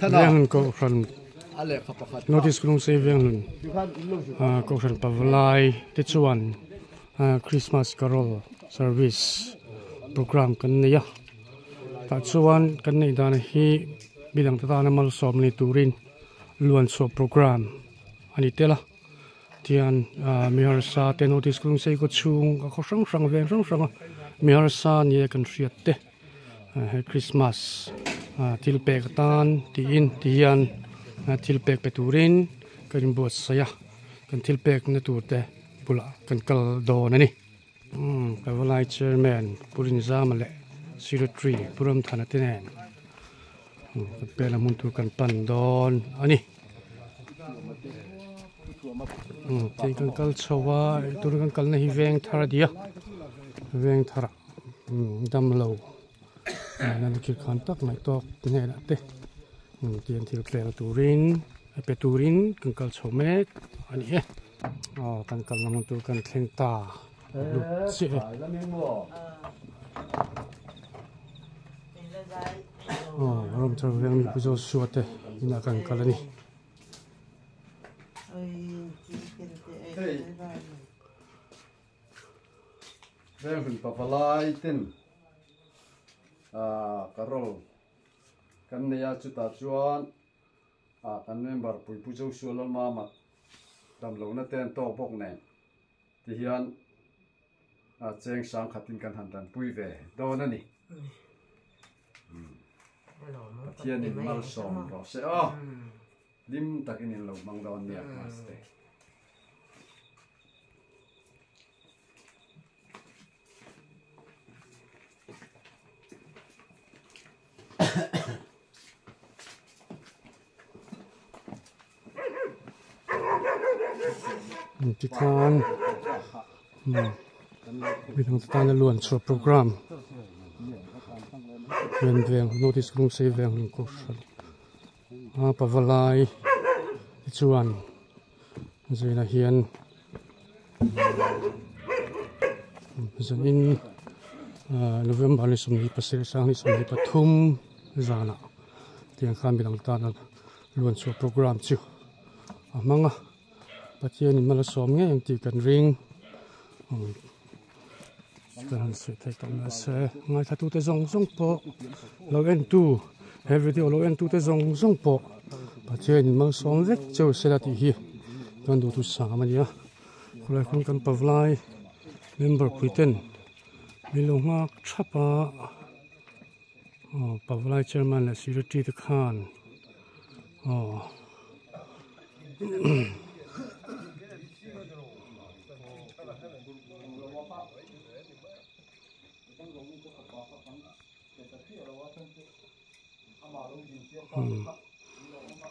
Veng ko ran notice kung say veng nun ko ran pavlai te chuan Christmas Carol service program kan neya ta chuan kan nei dan hi bilang ta na mal som ni turin luan so program ani tela tian mihar sa te notice kung say ko chung ko sang veng sang mihar sa ni kan riat te Christmas tilpek tan tiin tian tilpek peturin kan buat saya kan tilpek na turte pula kan kal do na ni kavalai chairman purin zamale 03 puram thana tenen pela muntu kan pan don ani tin kan kal chawa tur kan kal na hi veng thara dia veng thara dam lo nan ki khan tak mai tok ne na te tian thil pel turin peturin kan kal chome ani he kan kal namun tu kan thleng ta lu si rom thar veng mi pujo suate ina kan kalani veng hun papalai tin Carol kan neya chuta chuan kan member pui pujo sual mama dam lo na ten to bok ne ti hian cheng sang khatin kan han dan pui ve do na ni thian in mal som ro se lim takin in lo mang don nia maste Tikan bilang ta na luan so program veng notice kung say veng ko pavalai chuan zina hian zanin November ni sumni pasir sang ni sumni pathum zana tiang khan bilang ta na luan so program chu amanga pathian in mala som nge yang ti kan ring kan se thai tam na se ngai thatu te zong po lo en tu every day lo en tu te zong po pathian in mal som vek cheu se la ti hi kan du tu sa ma ya khulai khun kan pavlai member puiten milonga thapa pavlai chairman la secretary the khan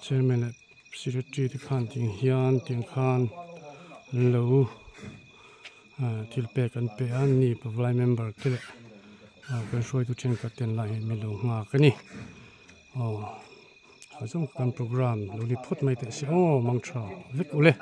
chairman secretary the khan ting hian ting khan lo tilpek an pe an ni pavlai member te kan shoi tu chen ka ten lai mi lo nga kani azum kan program lo ni phot mai te si mangtha vek ule